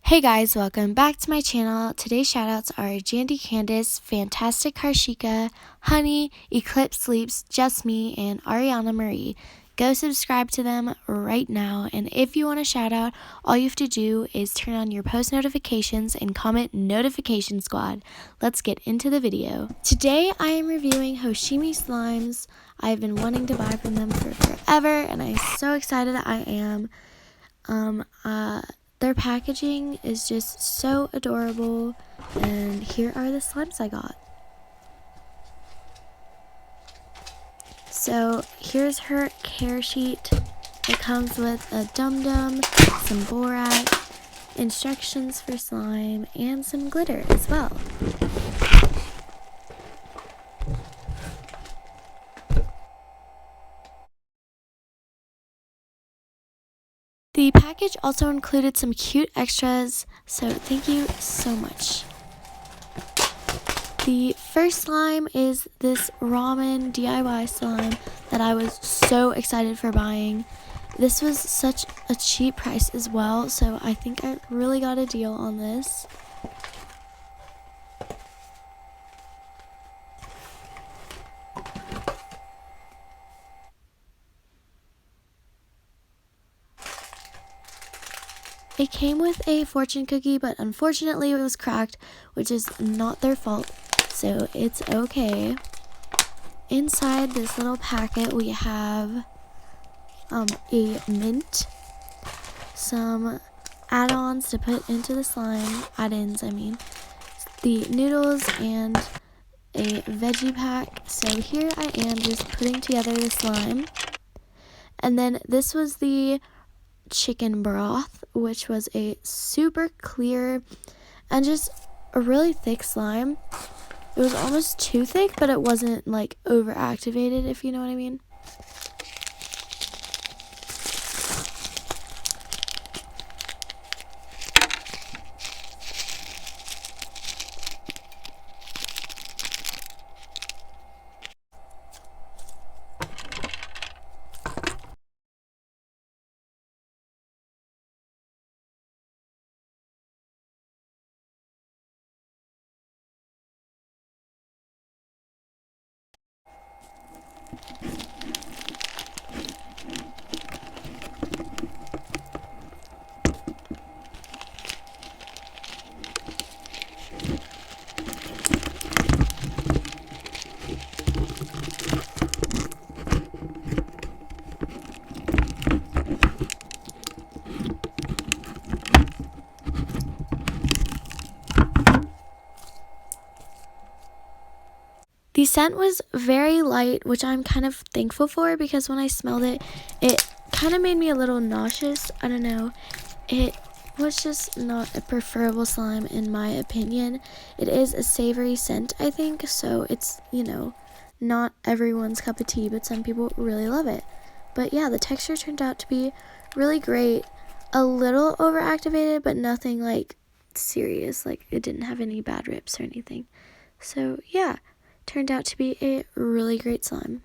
Hey guys, welcome back to my channel. Today's shoutouts are Jandy Candace, Fantastic Karshika, Honey, Eclipse Sleeps, Just Me, and Ariana Marie. Go subscribe to them right now, and if you want a shout out, all you have to do is turn on your post notifications and comment Notification Squad. Let's get into the video. Today I am reviewing HOSHIMI Slimes. I've been wanting to buy from them for forever, and I'm so excited I am. Their packaging is just so adorable, and here are the slimes I got. So here's her care sheet. It comes with a dum-dum, some borax, instructions for slime, and some glitter as well. The package also included some cute extras, so thank you so much. The first slime is this Ramen DIY slime that I was so excited for buying. This was such a cheap price as well, so I think I really got a deal on this. It came with a fortune cookie, but unfortunately it was cracked, which is not their fault, so it's okay. Inside this little packet we have a mint, some add-ons to put into the slime, add-ins I mean, the noodles, and a veggie pack. So here I am just putting together the slime. And then this was the chicken broth, which was a super clear and just a really thick slime. It was almost too thick, but it wasn't like over activated, if you know what I mean. The scent was very light, which I'm kind of thankful for, because when I smelled it, it kind of made me a little nauseous. I don't know. It was just not a preferable slime in my opinion. It is a savory scent, I think, so it's, you know, not everyone's cup of tea, but some people really love it. But yeah, the texture turned out to be really great. A little overactivated, but nothing like serious. Like it didn't have any bad rips or anything. So yeah. Turned out to be a really great slime.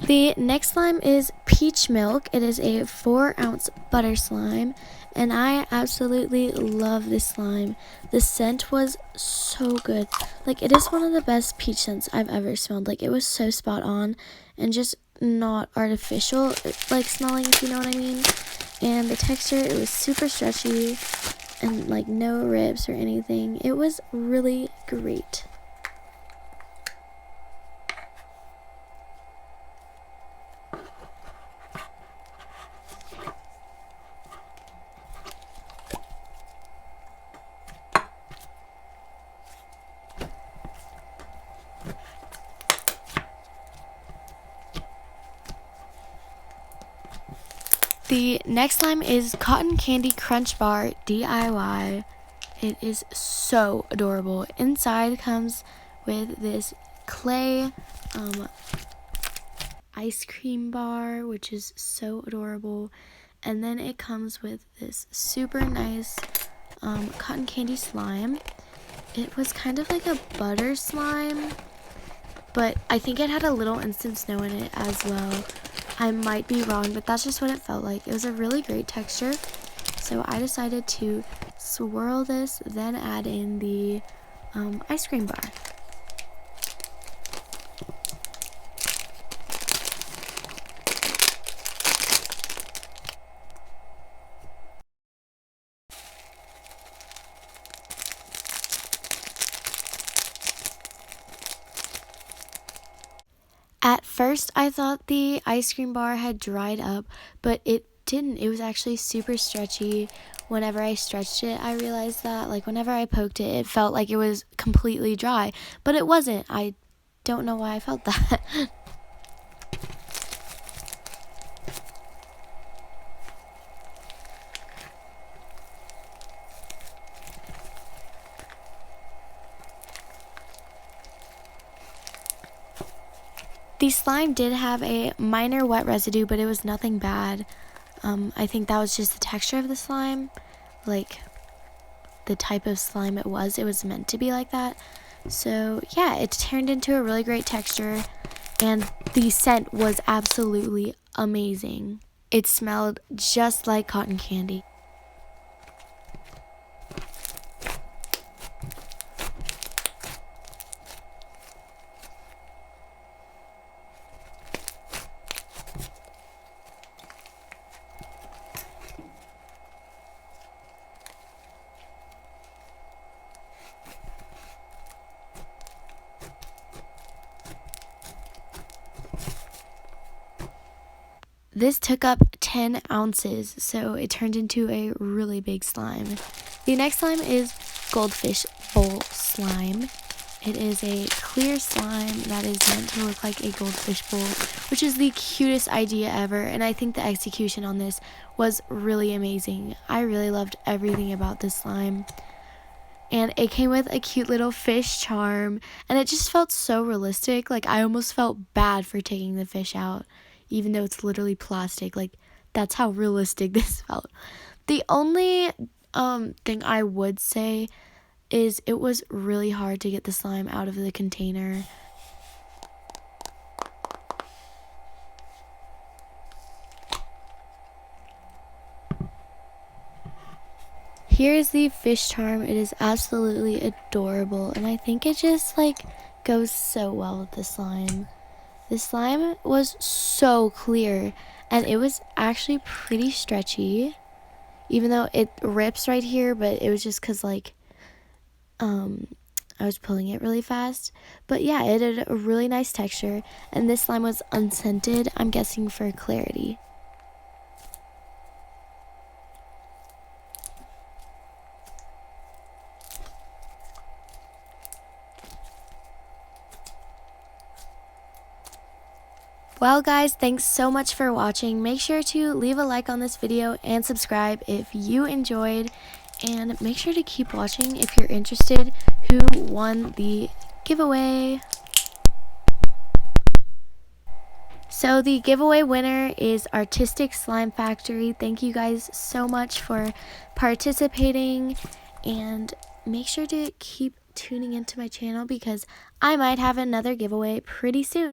The next slime is Peach Milk. It is a 4-ounce butter slime, and I absolutely love this slime. The scent was so good. Like, it is one of the best peach scents I've ever smelled. Like, it was so spot on and just not artificial, like, smelling, if you know what I mean. And the texture, it was super stretchy and like no rips or anything. It was really great. The next slime is Cotton Candy Crunch Bar DIY. It is so adorable. Inside comes with this clay ice cream bar, which is so adorable. And then it comes with this super nice cotton candy slime. It was kind of like a butter slime, but I think it had a little instant snow in it as well. I might be wrong, but that's just what it felt like. It was a really great texture. So I decided to swirl this, then add in the ice cream bar. At first, I thought the ice cream bar had dried up, but it didn't. It was actually super stretchy. Whenever I stretched it, I realized that, like, whenever I poked it, it felt like it was completely dry, but it wasn't. I don't know why I felt that. The slime did have a minor wet residue, but it was nothing bad. I think that was just the texture of the slime, like the type of slime it was meant to be like that. So yeah, it turned into a really great texture, and the scent was absolutely amazing. It smelled just like cotton candy. This took up 10 ounces, so it turned into a really big slime. The next slime is goldfish bowl slime. It is a clear slime that is meant to look like a goldfish bowl, which is the cutest idea ever, and I think the execution on this was really amazing. I really loved everything about this slime. And it came with a cute little fish charm, and it just felt so realistic. Like, I almost felt bad for taking the fish out, even though it's literally plastic. Like, that's how realistic this felt. The only thing I would say is it was really hard to get the slime out of the container. Here's the fish charm. It is absolutely adorable, and I think it just like goes so well with the slime. The slime was so clear, and it was actually pretty stretchy, even though it rips right here, but it was just because like I was pulling it really fast. But yeah, it had a really nice texture, and this slime was unscented, I'm guessing for clarity. Well guys, thanks so much for watching. Make sure to leave a like on this video and subscribe if you enjoyed, and make sure to keep watching if you're interested who won the giveaway. So the giveaway winner is Artistic Slime Factory. Thank you guys so much for participating, and make sure to keep tuning into my channel because I might have another giveaway pretty soon.